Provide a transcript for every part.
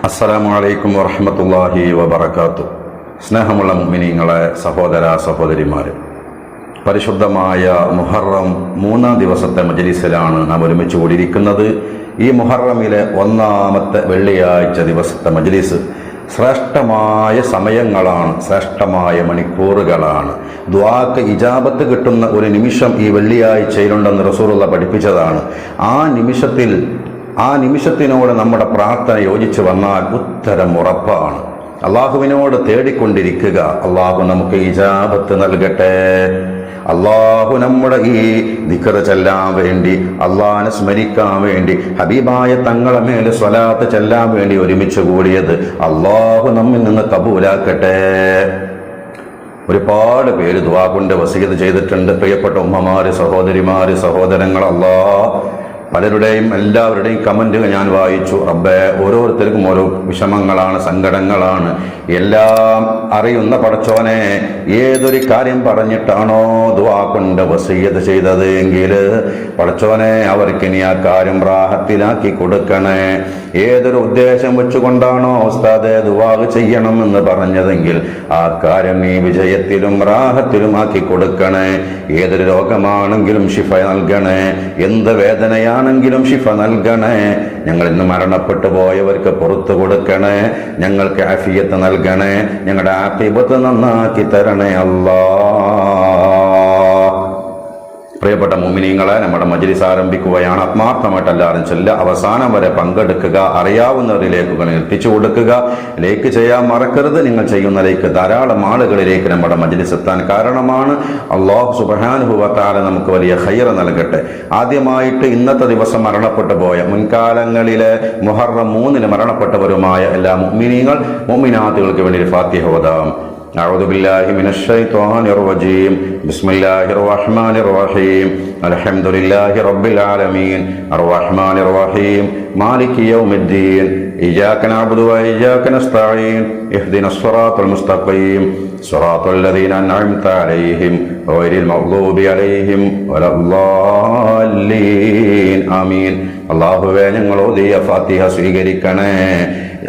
അസ്സലാമു അലൈക്കും വറഹ്മത്തുള്ളാഹി വബറകാതുഹു. സ്നേഹമുള്ള മുഅ്മിനീങ്ങളെ, സഹോദര സഹോദരിമാരെ, പരിശുദ്ധമായ മുഹറം 3-ാം ദിവസത്തെ മജ്ലിസിലാണ് നാം ഒരുമിച്ച് കൂടിയിരിക്കുന്നത്. ഈ മുഹറമിലെ 1-ാമത്തെ വെള്ളിയാഴ്ച ദിവസത്തെ മജ്ലിസ് ശ്രേഷ്ഠമായ സമയങ്ങളാണ്, ശ്രേഷ്ഠമായ മണിക്കൂറുകളാണ്. ദുആക്ക് ഇജാബത്ത് കിട്ടുന്ന ഒരു നിമിഷം ഈ വെള്ളിയാഴ്ചയിലുണ്ടെന്ന് റസൂലുള്ള പഠിപ്പിച്ചതാണ്. ആ നിമിഷത്തിനോട് നമ്മുടെ പ്രാർത്ഥന യോജിച്ചു വന്നാൽ ഉത്തരം ഉറപ്പാണ്. അള്ളാഹുവിനോട് തേടിക്കൊണ്ടിരിക്കുക. അള്ളാഹു നമുക്ക് ഇജാബത്ത് നൽകട്ടെ. അള്ളാഹു നമ്മുടെ ഈ ദിക്ർ ചെല്ലാൻ വേണ്ടി, അള്ളാഹിനെ സ്മരിക്കാൻ വേണ്ടി, ഹബീബായ തങ്ങളെ മേൽ സ്വലാത്ത് ചെല്ലാൻ വേണ്ടി ഒരുമിച്ച് കൂടിയത് അള്ളാഹു നമ്മിൽ നിന്ന് കബൂലാക്കട്ടെ. ഒരുപാട് പേര് ദുആ കൊണ്ട് വസീയത്ത് ചെയ്തിട്ടുണ്ട്. പ്രിയപ്പെട്ട ഉമ്മമാര്, സഹോദരിമാര്, സഹോദരങ്ങൾ, പലരുടെയും എല്ലാവരുടെയും കമന്റുകൾ ഞാൻ വായിച്ചു. റബ്ബേ, ഓരോരുത്തർക്കും ഓരോ വിഷമങ്ങളാണ്, സങ്കടങ്ങളാണ്. എല്ലാം അറിയുന്ന പടച്ചോനെ, ഏതൊരു കാര്യം പറഞ്ഞിട്ടാണോ ദുആ കൊണ്ട് വസിയ്യത്ത് ചെയ്തത് എങ്കിൽ പടച്ചോനെ അവർക്ക് ഇനി ആ കാര്യം റാഹത്തിലാക്കി കൊടുക്കണേ. ഏതൊരു ഉദ്ദേശം വെച്ചുകൊണ്ടാണോ ഉസ്താദെ ദുആ ചെയ്യണം എന്ന് പറഞ്ഞതെങ്കിൽ ആ കാര്യം നീ വിജയത്തിലും റാഹത്തിലും ആക്കി കൊടുക്കണേ. ഏതൊരു രോഗമാണെങ്കിലും ശിഫ നൽകണേ. എന്ത് വേദനയാണെങ്കിലും ശിഫ നൽകണേ. ഞങ്ങൾ ഇന്ന് മരണപ്പെട്ടു പോയവർക്ക് പുറത്തു കൊടുക്കണേ. ഞങ്ങൾക്ക് ആഫിയത്ത് നൽകണേ. ഞങ്ങളുടെ ആഖിബത്ത് നന്നാക്കി തരണേ അല്ലാഹ്. പ്രിയപ്പെട്ട മുഅ്മിനീങ്ങളെ, നമ്മുടെ മജ്ലിസ് ആരംഭിക്കുകയാണ്. ആത്മാർത്ഥമായിട്ട് എല്ലാവരും ചൊല്ലുക. അവസാനം വരെ പങ്കെടുക്കുക. അറിയാവുന്നവരിലേക്ക് എത്തിച്ചു കൊടുക്കുക. ലൈക്ക് ചെയ്യാൻ മറക്കരുത്. നിങ്ങൾ ചെയ്യുന്ന ലൈക്ക് ധാരാളം ആളുകളിലേക്ക് നമ്മുടെ മജ്ലിസ് എത്താൻ കാരണമാണ്. അല്ലാഹു സുബ്ഹാനഹു വ തആല നമുക്ക് വലിയ ഖൈർ നൽകട്ടെ. ആദ്യമായിട്ട് ഇന്നത്തെ ദിവസം മരണപ്പെട്ടു പോയ, മുൻകാലങ്ങളിലെ മുഹറം 3-ന് മരണപ്പെട്ടവരുമായ എല്ലാ മുഅ്മിനീങ്ങൾ, മുഅ്മിനാത്തുകൾക്ക് വേണ്ടി ഫാത്തിഹ ഓതാം. أعوذ بالله من الشيطان الرجيم. بسم الله الرحمن الرحيم. الحمد لله رب العالمين الرحمن الرحيم مالك يوم الدين إياك نعبد وإياك نستعين اهدنا الصراط المستقيم صراط الذين أنعمت عليهم غير المغضوب عليهم ولا الضالين آمين. അല്ലാഹുവേ, ഞങ്ങൾ ഓതിയ ഫാത്തിഹ സ്വീകരിക്കണേ.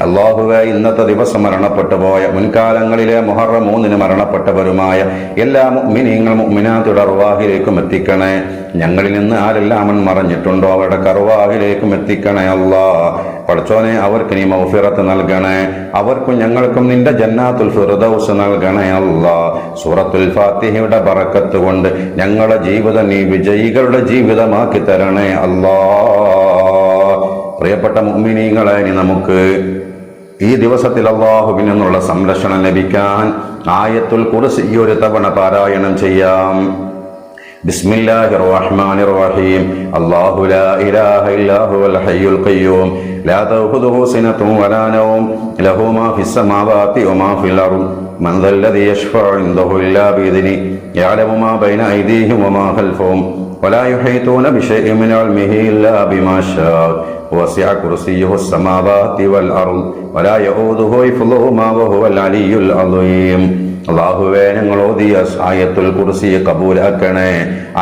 അല്ലാഹുവേ, ഇന്നത്തെ ദിവസം മരണപ്പെട്ടു പോയ, മുൻകാലങ്ങളിലെ മുഹറം 3-ന് മരണപ്പെട്ടവരുമായ എല്ലാ മുഅ്മിനീങ്ങൾ, മുഅ്മിനാത്തുകളുടെ അർവാഹിലേക്കും എത്തിക്കണേ. ഞങ്ങളിൽ നിന്ന് ആരെല്ലാം മറഞ്ഞിട്ടുണ്ടോ അവരുടെ അർവാഹിലേക്കും എത്തിക്കണേ അല്ലാഹ്. പടച്ചോനെ, അവർക്ക് നീ മഗ്ഫിറത്ത് നൽകണേ. അവർക്കും ഞങ്ങൾക്കും നിന്റെ ജന്നാത്തുൽ ഫിർദൗസ് നൽകണേ അല്ലാഹ്. സൂറത്തുൽ ഫാത്തിഹയുടെ ബറക്കത്ത് കൊണ്ട് ഞങ്ങളുടെ ജീവിതം നീ വിജയികളുടെ ജീവിതമാക്കി തരണേ അല്ലാഹ്. പ്രിയപ്പെട്ട മുഅ്മിനീങ്ങളെ, ഇനി നമുക്ക് ഈ ദിവസത്തിൽ അല്ലാഹുവിൽ നിന്നുള്ള സംരക്ഷണം ലഭിക്കാൻ ആയത്തുൽ കുർസി ഒരു തവണ പാരായണം ചെയ്യാം. ബിസ്മില്ലാഹിർ റഹ്മാനിർ റഹീം. അല്ലാഹു ലാ ഇലാഹ ഇല്ലാ ഹുവൽ ഹയ്യുൽ ഖയ്യൂം ലാ തഅഖുദുഹു സിനത്തുൻ വലാ നൗം ലഹു മാ ഫിസ് സമാവാതി വമാ ഫിൽ അർദ് മൻ ദല്ലദീ യശ്ഫഉ ഇൻദഹു ഇല്ലാ ബിഇദ്നിഹി യഅലമു മാ ബൈന അയ്ദീഹിം വമാ ഖൽഫഹും വലാ യുഹീതൂന ബിശൈഇൻ മിൻ ഇൽമിഹി ഇല്ലാ ബിമാ ശാഅ വസിഅ കുർസിയ്യുഹു സ്സമാവാതി വൽ അർദ് വലാ യഊദുഹു ഹിഫ്ളുഹുമാ വഹുവൽ അലിയ്യുൽ അളീം. അല്ലാഹുവേ, ഞങ്ങൾ ഓതിയ ആയത്തുൽ കുർസിയെ കബൂലാക്കണേ.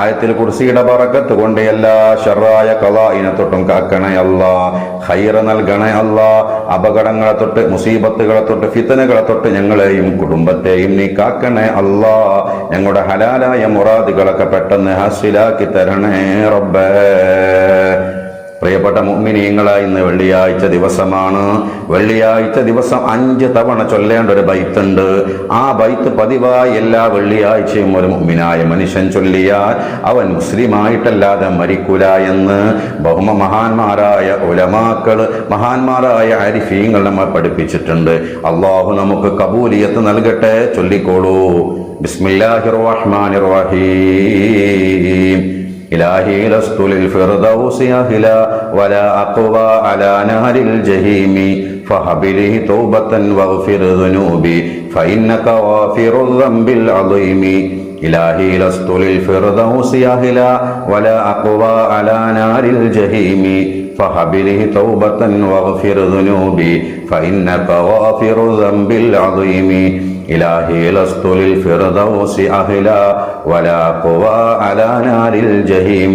ആയത്തുൽ കുർസിയുടെ ബറക്കത്ത് കൊണ്ട് എല്ലാ ശർറായ ഖളാഇനെ തൊട്ടും കാക്കണേ അല്ലാഹ്. ഖൈർ നൽകണേ അല്ലാഹ്. അപകടങ്ങളെ തൊട്ട്, മുസീബത്തുകളെ തൊട്ട്, ഫിത്നകളെ തൊട്ട് ഞങ്ങളെയും കുടുംബത്തെയും നീ കാക്കണേ അല്ലാഹ്. ഞങ്ങളുടെ ഹലാലായ മുറാദുകളൊക്കെ പെട്ടെന്ന് ഹാസിലാക്കി തരണേ റബ്ബേ. പ്രിയപ്പെട്ട മുഅ്മിനീങ്ങളെ, ഇന്ന് വെള്ളിയാഴ്ച ദിവസമാണ്. വെള്ളിയാഴ്ച ദിവസം 5 തവണ ചൊല്ലേണ്ട ഒരു ബൈത്തുണ്ട്. ആ ബൈത്ത് പതിവായി എല്ലാ വെള്ളിയാഴ്ചയും ഒരു മുഅ്മിനായ മനുഷ്യൻ ചൊല്ലിയാൽ അവൻ മുസ്ലിമായിട്ടല്ലാതെ മരിക്കൂല എന്ന് മഹാന്മാരായ ഉലമാക്കൾ, മഹാന്മാരായ ആരിഫീങ്ങൾ നമ്മെ പഠിപ്പിച്ചിട്ടുണ്ട്. അല്ലാഹു നമുക്ക് കബൂലിയത്ത് നൽകട്ടെ. ചൊല്ലിക്കോളൂ. ബിസ്മില്ലാഹിർ റഹ്മാനിർ റഹീം. إلهي لست للفردوس أهلا ولا أقوى على نهر الجحيم فهب لي توبة واغفر ذنوبي فإنك غافر الذنب العظيم. إلهي لست للفردوس أهلا ولا أقوى على نار الجحيم فهب لي توبة واغفر ذنوبي فإنك غافر الذنب العظيم. إلهي لست للفردوس أهلا ولا قوى على نار الجحيم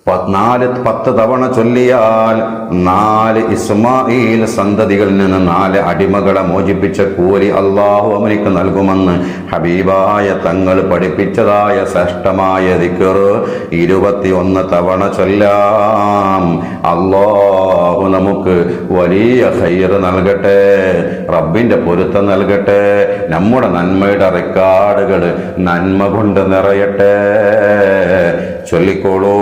10 തവണ ചൊല്ലിയാൽ 4 ഇസ്മായിൽ സന്തതികളിൽ നിന്ന് 4 അടിമകളെ മോചിപ്പിച്ച കൂലി അള്ളാഹു അവനിക്ക് നൽകുമെന്ന് ഹബീബായ തങ്ങൾ പഠിപ്പിച്ചതായ ശ്രേഷ്ഠമായ ദിക്ർ 21 തവണ ചൊല്ലാം. അള്ളാഹു നമുക്ക് വലിയ ഖൈർ നൽകട്ടെ, റബ്ബിന്റെ പൊരുത്തം നൽകട്ടെ, നമ്മുടെ നന്മയുടെ റെക്കോർഡുകൾ നന്മ കൊണ്ട് നിറയട്ടെ. ചൊല്ലിക്കോളൂ.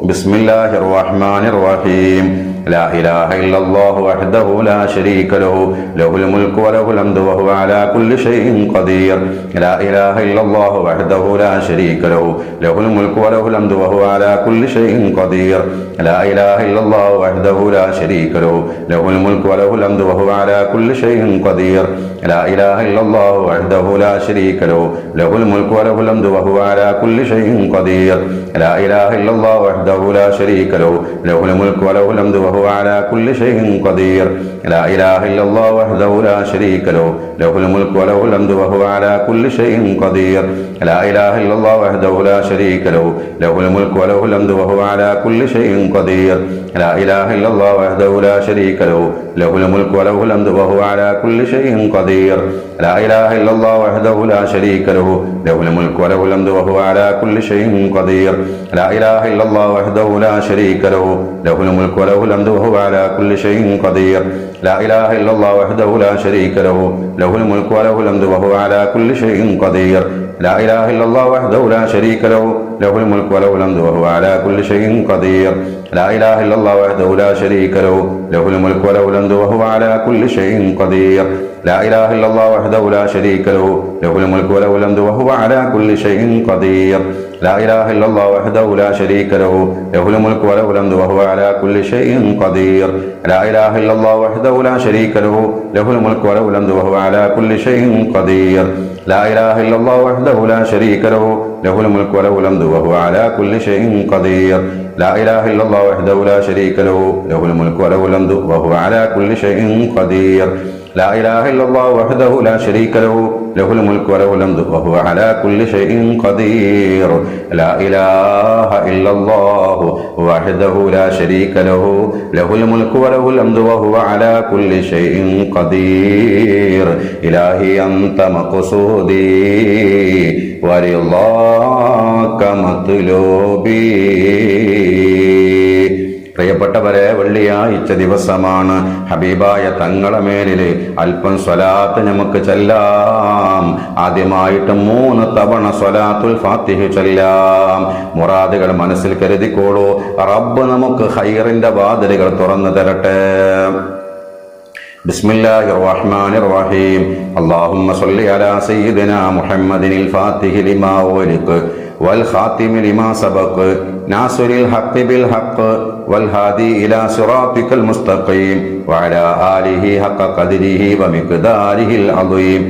ബിസ്മില്ലാഹിർ റഹ്മാനിർ റഹീം. لا إله إلا الله وحده لا شريك له له الملك وله الحمد وهو على كل شيء قدير. لا إله إلا الله وحده لا شريك له له الملك وله الحمد وهو على كل شيء قدير. لا إله إلا الله وحده لا شريك له له الملك وله الحمد وهو على كل شيء قدير. لا إله إلا الله وحده لا شريك له له الملك وله الحمد وهو على كل شيء قدير. لا إله إلا الله وحده لا شريك له له الملك وله الحمد وهو على كل شيء قدير. لا إله إلا الله وحده لا شريك له له الملك وله الحمد وهو على كل شيء قدير. لا إله إلا الله وحده لا شريك له له الملك وله الحمد وهو على كل شيء قدير. لا إله إلا الله وحده لا شريك له له الملك وله الحمد وهو على كل شيء قدير. لا إله إلا الله وحده لا شريك له له الملك وله الحمد وهو على كل شيء قدير. لا إله إلا الله وحده لا شريك له له الملك وله الحمد وهو على كل شيء قدير. لا إله إلا الله وحده لا شريك له له الملك وله الحمد وهو على كل شيء قدير. لا إله إلا الله وحده لا شريك له له الملك وله الحمد وهو على كل شيء قدير. لا إله إلا الله وحده لا شريك له له الملك وله الحمد وهو على كل شيء قدير. لا إله إلا الله وحده لا شريك له له الملك وله الحمد وهو على كل شيء قدير. لا إله إلا الله وحده لا شريك له له الملك وله الحمد وهو على كل شيء قدير. لا إله إلا الله وحده لا شريك له له الملك وله الحمد وهو على كل شيء قدير. لا إله إلا الله وحده لا شريك له له الملك وله الحمد وهو على كل شيء قدير. لا إله إلا الله وحده لا شريك له له الملك وله الحمد وهو على كل شيء قدير. لا إله إلا الله وحده لا شريك له له الملك وله الحمد وهو على كل شيء قدير. لا إله إلا الله وحده لا شريك له له الملك وله الحمد وهو على كل شيء قدير. إلهي أنت مقصودي ورضاك مطلوبي. പ്രിയപ്പെട്ടവരെ, വെള്ളിയാഴ്ച ദിവസമാണ്. ഹബീബായ തങ്ങളെ മേലില് അല്പം സ്വലാത്ത് നമുക്ക് ചൊല്ലാം. ആദ്യമായിട്ട് 3 തവണ സ്വലാത്തുൽ ഫാത്തിഹ് ചൊല്ലാം. മുറാദുകൾ മനസ്സിൽ കരുതിക്കോളൂ. റബ്ബ് നമുക്ക് ഖൈറിന്റെ വാതിലുകൾ തുറന്നു തരട്ടെ. ബിസ്മില്ലാഹിർ റഹ്മാനിർ റഹീം. അല്ലാഹുമ്മ സ്വല്ലി അലാ സയ്യിദിനാ മുഹമ്മദിനിൽ ഫാത്തിഹി ലിമാ ഉഗ്ലിഖ വൽ ഖാതിമി ലിമാ സബഖ നാസിറിൽ ഹഖ് ബിൽ ഹഖ് വൽ ഹാദി ഇലാ സിറാത്തിക്കൽ മുസ്തഖീം വഅലാ ആലിഹി ഹഖ ഖദ്രിഹി വമിഖ്ദാരിഹിൽ അദീം.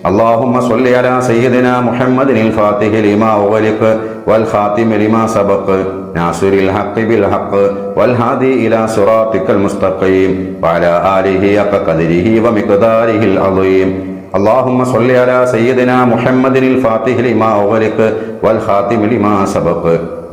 اللهم صل على سيدنا محمد الفاتح لما أغلق والخاتم لما سبق ناصر الحق بالحق والهادي إلى صراطك المستقيم وعلى آله حق قدره ومقداره العظيم. اللهم صل على سيدنا محمد الفاتح لما أغلق والخاتم لما سبق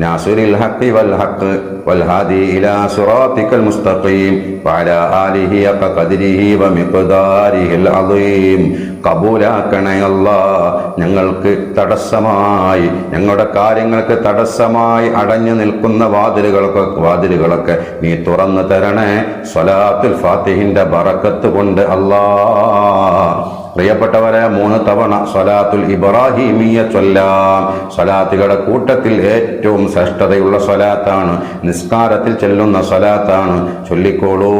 ناصر الحق والحق والهادي إلى صراطك المستقيم وعلى آله حق قدره ومقداره العظيم. കബൂലാക്കണേ അല്ലാഹ്. ഞങ്ങൾക്ക് തടസ്സമായി, ഞങ്ങളുടെ കാര്യങ്ങൾക്ക് തടസ്സമായി അടഞ്ഞു നിൽക്കുന്ന വാതിലുകളൊക്കെ നീ തുറന്നു തരണേ. സ്വലാത്തുൽ ഫാത്തിഹിന്റെ ബറക്കത്ത് കൊണ്ട് അല്ലാഹ്. പ്രിയപ്പെട്ടവരെ, 3 തവണ സ്വലാത്തുൽ ഇബ്രാഹിമിയ ചൊല്ലാം. സ്വലാത്തുകളുടെ കൂട്ടത്തിൽ ഏറ്റവും ശ്രേഷ്ഠതയുള്ള സ്വലാത്താണ്, നിസ്കാരത്തിൽ ചെല്ലുന്ന സ്വലാത്താണ്. ചൊല്ലിക്കോളൂ.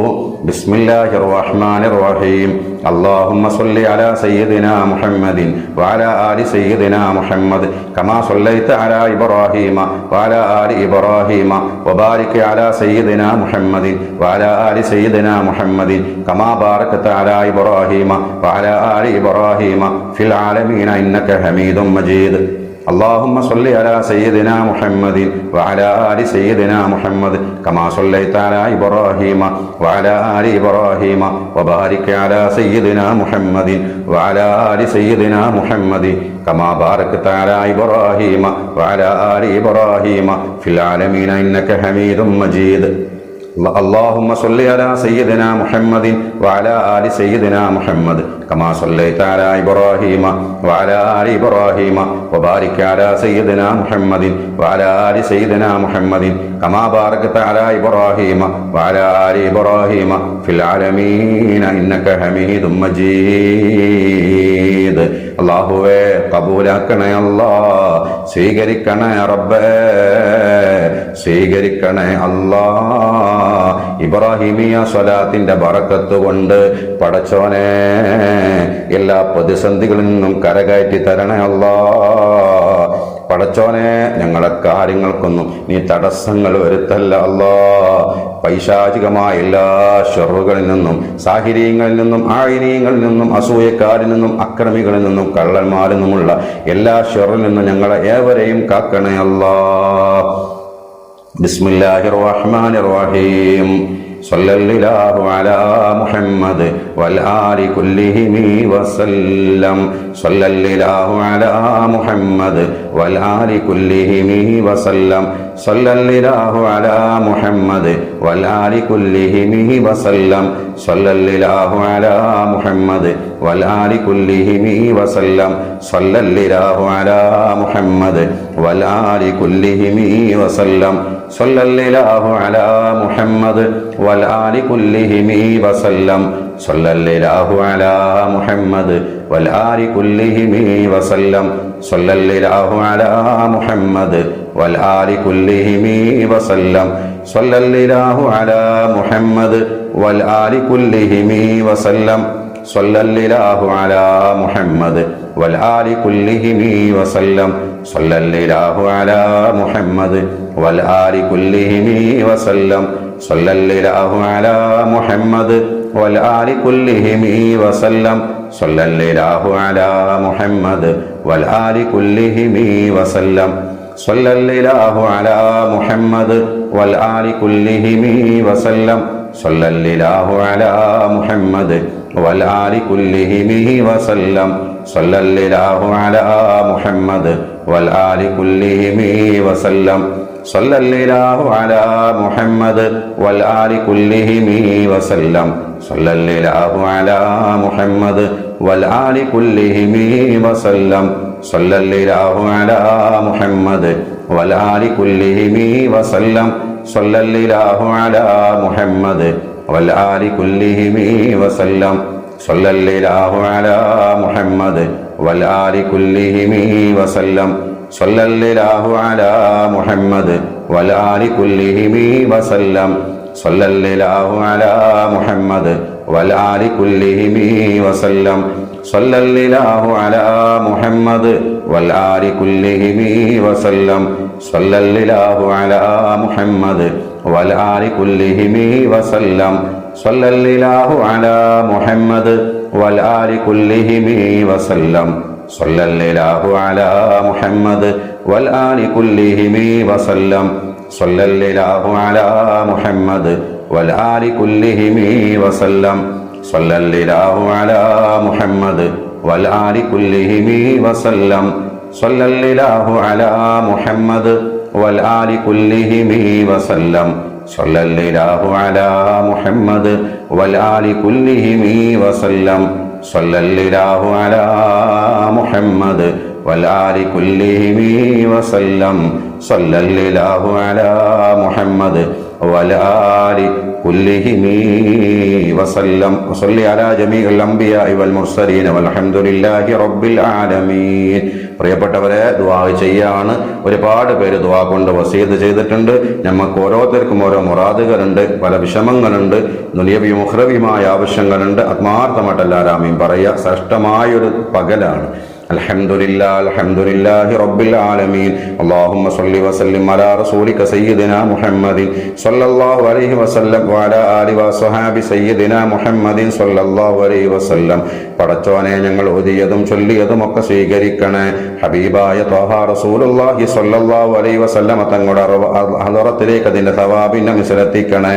ബിസ്മില്ലാഹിർ റഹ്മാനിർ റഹീം. اللهم صل على سيدنا محمد وعلى آل سيدنا محمد كما صليت على إبراهيم وعلى آل إبراهيم وبارك على سيدنا محمد وعلى آل سيدنا محمد كما باركت على إبراهيم وعلى آل إبراهيم في العالمين إنك حميد مجيد. اللهم صل على سيدنا محمد وعلى آل سيدنا محمد كما صليت على إبراهيم وعلى آل إبراهيم وبارك على سيدنا محمد وعلى آل سيدنا محمد كما باركت على إبراهيم وعلى آل إبراهيم في العالمين إنك حميد مجيد اللهم صل على سيدنا محمد وعلى آل سيدنا محمد كما صليت على إبراهيم وعلى آل إبراهيم وبارك على سيدنا محمد وعلى آل سيدنا محمد كما باركت على إبراهيم وعلى آل إبراهيم في العالمين إنك حميد مجيد അല്ലാഹുവേ കബൂലാക്കണേ അല്ലാ, സ്വീകരിക്കണേ റബ്ബേ, സ്വീകരിക്കണേ അല്ലാ. ഇബ്രാഹിമിയ സ്വലാത്തിന്റെ ബറക്കത്ത് കൊണ്ട് പടച്ചോനെ എല്ലാ പ്രതിസന്ധികളിൽ നിന്നും കരകയറ്റി തരണേ അല്ലാ. പടച്ചോനെ ഞങ്ങളെ കാര്യങ്ങൾക്കൊന്നും നീ തടസ്സങ്ങൾ വരുത്തല്ല അല്ലാ. പൈശാചികമായ എല്ലാ ഷറുകളിൽ നിന്നും, സാഹിര്യങ്ങളിൽ നിന്നും, ആയിനീയങ്ങളിൽ നിന്നും, അസൂയക്കാരിൽ നിന്നും, അക്രമികളിൽ നിന്നും, കള്ളന്മാരിൽ നിന്നുമുള്ള എല്ലാ ഷറിൽ നിന്നും ഞങ്ങളെ ഏവരെയും കാക്കണേ അല്ലാ. ബിസ്മില്ലാഹിർ റഹ്മാനിർ റഹീം. സല്ലല്ലാഹു അലാ മുഹമ്മദ് വൽ ആലി കുല്ലിഹിം വസല്ലം. സല്ലല്ലാഹു അലാ മുഹമ്മദ് വൽ ആലി കുല്ലിഹിം വസല്ലം. സല്ലല്ലാഹു അലാ മുഹമ്മദ് വൽ ആലി കുല്ലിഹിം വസല്ലം. സല്ലല്ലാഹു അലാ മുഹമ്മദ് വൽ ആലി കുല്ലിഹിം വസല്ലം. സല്ലല്ലാഹു അലാ മുഹമ്മദ് വൽ ആലി കുല്ലിഹിം വസല്ലം. സല്ലല്ലാഹു അലാ മുഹമ്മദ് വൽ ആലി കുല്ലിഹിം വസല്ലം. സല്ലല്ലാഹു അലാ മുഹമ്മദ് വൽ ആലി കുല്ലിഹിം വസല്ലം. സല്ലല്ലാഹു അലാ മുഹമ്മദ് വൽ ആലി കുല്ലിഹിം വസല്ലം. സല്ലല്ലാഹു അലാ മുഹമ്മദ് വൽ ആലി കുല്ലിഹിം വസല്ലം. സല്ലല്ലാഹു അലാ മുഹമ്മദ് വൽ ആലി കുല്ലിഹിം വസല്ലം. സല്ലല്ലാഹു അലാ മുഹമ്മദ് വൽ ആലി കുല്ലിഹിം വസല്ലം. സല്ലല്ലാഹു അലാ മുഹമ്മദ് വൽ ആലി കുല്ലിഹിം വസല്ലം. സല്ലല്ലാഹു അലാ മുഹമ്മദ് വൽ ആലി കുല്ലിഹിം വസല്ലം. സല്ലല്ലാഹു അലാ മുഹമ്മദ് വൽ ആലി കുല്ലിഹിം വസല്ലം. സല്ലല്ലാഹു അലാ മുഹമ്മദ് വൽ ആലി കുല്ലിഹിം വസല്ലം. സല്ലല്ലാഹു അലാ മുഹമ്മദ് വൽ ആലി കുല്ലിഹിം വസല്ലം. സല്ലല്ലാഹു അലാ മുഹമ്മദ് വൽ ആലി കുല്ലിഹിം വസല്ലം. സല്ലല്ലാഹു അലാ മുഹമ്മദ് വൽ ആലി കുല്ലിഹിം വസല്ലം. സല്ലല്ലാഹു അലാ മുഹമ്മദ് വൽ ആലി കുല്ലിഹിം വസല്ലം. സല്ലല്ലാഹു അലാ മുഹമ്മദ് വൽ ആലി കുല്ലിഹിം വസല്ലം. സല്ലല്ലാഹു അലാ മുഹമ്മദ് വൽ ആലി കുല്ലിഹിം വസല്ലം. സല്ലല്ലാഹു അലാ മുഹമ്മദ് വൽ ആലി കുല്ലിഹിം വസല്ലം. സല്ലല്ലാഹു അലാ മുഹമ്മദ് വൽ ആലി കുല്ലിഹിം വസല്ലം. സല്ലല്ലാഹു അലാ മുഹമ്മദ് വൽ ആലി കുല്ലിഹിം വസല്ലം. സല്ലല്ലാഹു അലാ മുഹമ്മദ് വൽ ആലി കുല്ലിഹിം വസല്ലം. സല്ലല്ലാഹു അലാ മുഹമ്മദ് വൽ ആലി കുല്ലിഹിം വസല്ലം. സല്ലല്ലാഹു അലാ മുഹമ്മദ് വൽ ആലി കുല്ലിഹിം വസല്ലം. സല്ലല്ലാഹു അലാ മുഹമ്മദ് വൽ ആലി കുല്ലിഹിം വസല്ലം. സല്ലല്ലാഹു അലാ മുഹമ്മദ് വൽ ആലി കുല്ലിഹിം വസല്ലം. സല്ലല്ലാഹു അലാ മുഹമ്മദ് വൽ ആലി കുല്ലിഹിം വസല്ലം. സല്ലല്ലാഹു അലാ മുഹമ്മദ് വൽ ആലി കുല്ലിഹിം വസല്ലം. സല്ലല്ലാഹു അലാ മുഹമ്മദ് വൽ ആലി കുല്ലിഹിം വസല്ലം. സല്ലല്ലാഹു അലാ മുഹമ്മദ് വൽ ആലി കുല്ലിഹിം വസല്ലം. വസല്ലി അലാ ജമീഇൽ അംബിയാഇ വൽ മുർസലീൻ വൽഹംദുലില്ലാഹി റബ്ബിൽ ആലമീൻ. പ്രിയപ്പെട്ടവരെ, ദുആ ചെയ്യാണ്. ഒരുപാട് പേര് ദുആ കൊണ്ട് വസീയത്ത് ചെയ്തിട്ടുണ്ട്. നമുക്ക് ഓരോരുത്തർക്കും ഓരോ മുറാദുകളുണ്ട്, പല വിഷമങ്ങളുണ്ട്, ദുനിയവിയും ഉഖ്റവിയുമായ ആവശ്യങ്ങളുണ്ട്. ആത്മാർത്ഥമായിട്ട് എല്ലാവരും പറയുക. ശ്രേഷ്ഠമായൊരു പകലാണ്. അൽഹംദുലില്ലാഹി റബ്ബിൽ ആലമീൻ. അല്ലാഹുമ്മ സ്വല്ലി വസല്ലിം അലാ റസൂലിക സയ്യിദിനാ മുഹമ്മദിൻ സ്വല്ലല്ലാഹു അലൈഹി വസല്ലം വഅലാ ആലിഹി വസ്വഹാബി സയ്യിദിനാ മുഹമ്മദിൻ സ്വല്ലല്ലാഹു അലൈഹി വസല്ലം. പടച്ചോനെ, ഞങ്ങൾ ഓതിയതും ചൊല്ലിയതും ഒക്കെ സ്വീകരിക്കണേ. ഹബീബായ ത്വാഹ റസൂലുള്ളാഹി സ്വല്ലല്ലാഹു അലൈഹി വസല്ലം തങ്ങളുടെ ഹളറത്തിലേക്ക് അതിന്റെ സവാബിനെ മിസ്ലെത്തിക്കണേ.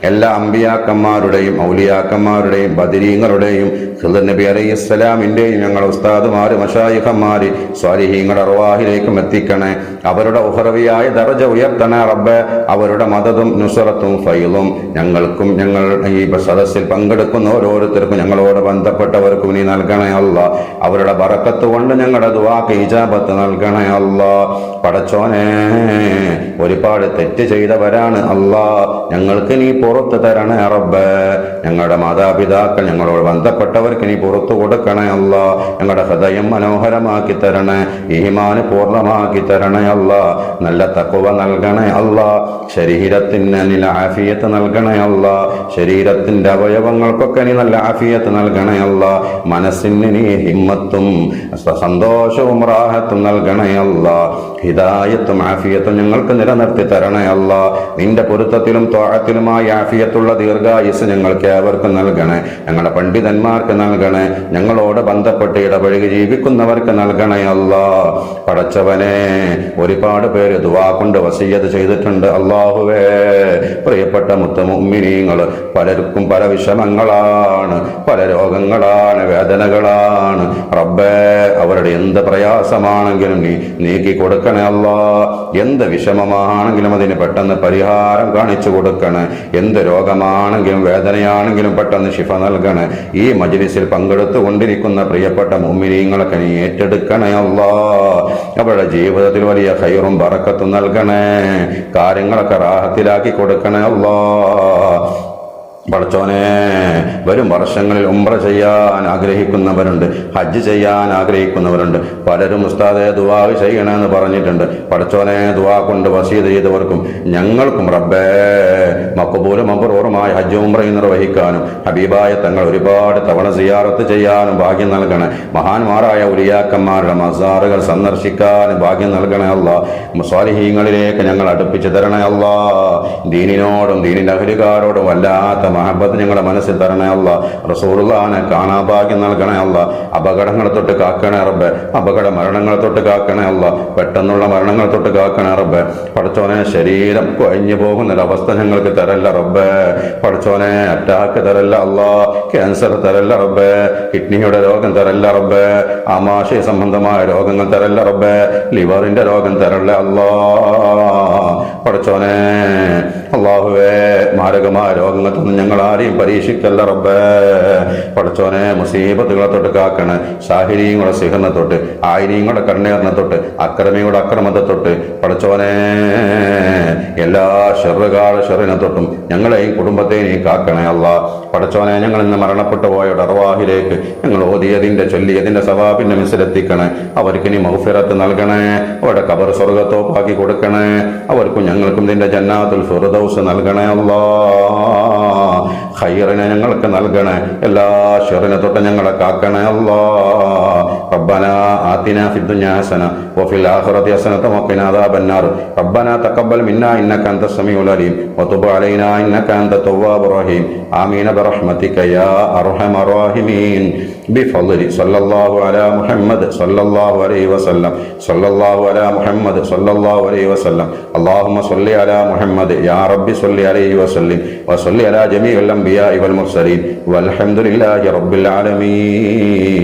എല്ലാ അമ്പിയാക്കന്മാരുടെയും ഔലിയാക്കന്മാരുടെയും ബദരീങ്ങളുടെയും ഖിദ്ർ നബി അലൈഹിസ്സലാമിന്റെയും ഞങ്ങളുടെ ഉസ്താദുമാര് മശായിഖന്മാര് സ്വാലിഹീങ്ങളുടെ അർവാഹിലേക്കും എത്തിക്കണേ. അവരുടെ ഉഖറവിയായ ദർജ ഉയർത്തണേ റബ്ബേ. അവരുടെ മദദും നുസ്റത്തും ഫൈളും ഞങ്ങൾക്കും ഞങ്ങൾ ഈ സദസ്സിൽ പങ്കെടുക്കുന്ന ഓരോരുത്തർക്കും ഞങ്ങളോട് ബന്ധപ്പെട്ടവർക്കും നീ നൽകണേ അല്ലാ. അവരുടെ ബറക്കത്ത് കൊണ്ട് ഞങ്ങളുടെ ദുആക്ക് ഇജാബത്ത് നൽകണേ അല്ലാ. പടച്ചോനെ, ഒരുപാട് തെറ്റ് ചെയ്തവരാണ് അല്ലാ, ഞങ്ങൾക്ക് നീ പുറത്തു തരണേ റബ്ബേ. ഞങ്ങളുടെ മാതാപിതാക്കൾ, ഞങ്ങളോട് ബന്ധപ്പെട്ടവർക്ക് നീ പുറത്തു കൊടുക്കണേ അല്ലാ. ഞങ്ങളുടെ ഹൃദയം മനോഹരമാക്കി തരണേ, ഈമാന് പൂർണ്ണമാക്കി തരണേ അല്ലാ. നല്ല തഖ്വ നൽകണേ അല്ലാ. ശരീരത്തിന് നീ ആഫിയത്ത് നൽകണേ അല്ലാ. ശരീരത്തിന്റെ അവയവങ്ങൾക്കൊക്കെ നീ നല്ല ആഫിയത്ത് നൽകണേ അല്ലാ. മനസ്സിന് നീ ഹിമ്മത്തും സന്തോഷവും റാഹത്തും നൽകണേ അല്ലാ. ഹിദായത്തും ആഫിയത്തും ഞങ്ങൾക്ക് നിലനിർത്തി തരണേ അല്ലാ. നിന്റെ പൊരുത്തത്തിലും ത്വാഅത്തിലുമായി ആഫിയത്തുള്ള ദീർഘായുസ് ഞങ്ങൾക്ക് ഏവർക്കും നൽകണേ. ഞങ്ങളുടെ പണ്ഡിതന്മാർക്ക് നൽകണേ. ഞങ്ങളോട് ബന്ധപ്പെട്ട് ഇടപഴകി ജീവിക്കുന്നവർക്ക് നൽകണേ അല്ലാ. പടച്ചവനെ, ഒരുപാട് പേര് ദുആ കൊണ്ട് വസിയ്യത്ത് ചെയ്തിട്ടുണ്ട് അല്ലാഹുവേ. പ്രിയപ്പെട്ട മുഅ്മിനീങ്ങൾ, പലർക്കും പല വിഷമങ്ങളാണ്, പല രോഗങ്ങളാണ്, വേദനകളാണ് റബ്ബേ. അവരുടെ എന്ത് പ്രയാസമാണെങ്കിലും നീ നീക്കി കൊടുക്കണേ അല്ലാ. എന്ത് വിഷമമാണെങ്കിലും അതിന് പെട്ടെന്ന് പരിഹാരം കാണിച്ചു കൊടുക്കണേ. എന്ത് രോഗമാണെങ്കിലും വേദനയാണെങ്കിലും പെട്ടെന്ന് ശിഫ നൽകണേ. ഈ മജ്ലിസിൽ പങ്കെടുത്തു കൊണ്ടിരിക്കുന്ന പ്രിയപ്പെട്ട മുഅ്മിനീങ്ങളൊക്കെ നീ ഏറ്റെടുക്കണേ അല്ലാ. അവരുടെ ജീവിതത്തിൽ വലിയ ഖൈറും ബറക്കത്തും നൽകണേ. കാര്യങ്ങളൊക്കെ റാഹത്തിലാക്കി കൊടുക്കണേ അല്ലാ. പടച്ചോനെ, വരും വർഷങ്ങളിൽ ഉംറ ചെയ്യാൻ ആഗ്രഹിക്കുന്നവരുണ്ട്, ഹജ്ജ് ചെയ്യാൻ ആഗ്രഹിക്കുന്നവരുണ്ട്. പലരും ഉസ്താദെ ദുആ ചെയ്യണമെന്ന് പറഞ്ഞിട്ടുണ്ട്. പടച്ചോനെ, ദുആ കൊണ്ട് വസീയത്ത് ചെയ്തവർക്കും ഞങ്ങൾക്കും റബ്ബേ മഖ്ബൂലും മബ്റൂറുമായ ഹജ്ജ് ഉംറയും നിർവഹിക്കാനും ഹബീബായ തങ്ങൾ ഒരുപാട് തവണ സിയാറത്ത് ചെയ്യാനും ഭാഗ്യം നൽകണേ. മഹാന്മാരായ ഉലിയാക്കന്മാരുടെ മസാറുകൾ സന്ദർശിക്കാനും ഭാഗ്യം നൽകണേ അല്ലാ. സ്വാലിഹീങ്ങളിലേക്ക് ഞങ്ങൾ അടുപ്പിച്ചു തരണേ അല്ലാ. ദീനിനോടും ദീനിന്റെ അഹ്ലുകാരോടും വല്ലാത്ത മഹബത്ത് ഞങ്ങളുടെ മനസ്സിൽ തരണേ അല്ലാ. റസൂലുള്ളാഹിനെ കാണാൻ ഭാഗ്യം നൽകണേ അല്ലാ. അപകടങ്ങളെ തൊട്ട് കാക്കണേ റബ്ബേ. അപകട മരണങ്ങളെ തൊട്ട് കാക്കണേ അല്ലാ. പെട്ടെന്നുള്ള മരണങ്ങളെ തൊട്ട് കാക്കണേ റബ്ബേ. പടച്ചോനെ, ശരീരം കൊഴിഞ്ഞു പോകുന്നൊരവസ്ഥ ഞങ്ങൾക്ക് തരല്ല റബ്ബേ. പടച്ചോനെ, അറ്റാക്ക് തരല്ല അല്ലാ. ക്യാൻസർ തരല്ല റബ്ബേ. കിഡ്നിയുടെ രോഗം തരല്ല റബ്ബേ. ആമാശയ സംബന്ധമായ രോഗങ്ങൾ തരല്ല റബ്ബേ. ലിവറിന്റെ രോഗം തരല്ല അല്ലാ. പടച്ചോനെ, അല്ലാഹുവേ, മാരകമായ രോഗങ്ങൾ തന്ന് ഞങ്ങൾ ആരെയും പരീക്ഷിക്കല്ല റബ്ബേ. പടച്ചോനെ, മുസീബത്തുകളെ തൊട്ട് കാക്കണേ. സാഹിരീങ്ങളുടെ സിഹറിനെ തൊട്ട്, ആയിരീങ്ങളുടെ കണ്ണേറിനെ തൊട്ട്, അക്രമിയുടെ അക്രമത്തെ തൊട്ട് പടച്ചോനെ, എല്ലാ ഷെറിനെ തൊട്ടും ഞങ്ങളെയും കുടുംബത്തെയും നീ കാക്കണേ അല്ലാ. പടച്ചോനെ, ഞങ്ങൾ ഇന്ന് മരണപ്പെട്ടു പോയവരുടെ അർവാഹിലേക്ക് ഞങ്ങൾ ഓതിയതിന്റെ ചൊല്ലിയതിന്റെ സവാബിന്റെ മിസ്ലെത്തിക്കണേ. അവർക്ക് നീ മഗ്ഫിറത്ത് നൽകണേ. അവരുടെ ഖബർ സ്വർഗ്ഗത്തോപ്പാക്കി കൊടുക്കണേ. അവർക്കും ഞങ്ങൾക്കും നിന്റെ ജന്നാത്തുൽ ഫിർദൗസ് നൽകണേ അല്ലാ. ഖൈറിനെ ഞങ്ങൾക്ക് നൽകണേ. എല്ലാ ഷെറിനെ തൊട്ട് ഞങ്ങളെ കാക്കണേ അല്ലാ. റബ്ബനാ ആതിനാ ഫിദ്ദുനിയാ ഹസന വഫിൽ ആഖിറതി ഹസനത വഖിനാ അദാബന്നാർ. റബ്ബനാ തഖബ്ബൽ മിന്നാ ഇന്നക അൻതസ് സമീഉൽ അലീം വതുബ് അലൈനാ ഇന്നക അൻതത് തവ്വാബുർ റഹീം. ആമീൻ ബിറഹ്മതിക യാ അർഹമർ റഹീമീൻ. ബിഫദ്ലി സല്ലല്ലാഹു അലാ മുഹമ്മദ് സല്ലല്ലാഹു അലൈഹി വസല്ലം. സല്ലല്ലാഹു അലാ മുഹമ്മദ് സല്ലല്ലാഹു അലൈഹി വസല്ലം. അല്ലാഹുമ്മ സ്വല്ലി അലാ മുഹമ്മദ് യാ റബ്ബി സ്വല്ലി അലൈഹി വസല്ലം വസല്ലി അലാ ജമീഇൽ അംബിയാഇ വൽ മുർസലീൻ വൽഹംദുലില്ലാഹി റബ്ബിൽ ആലമീൻ.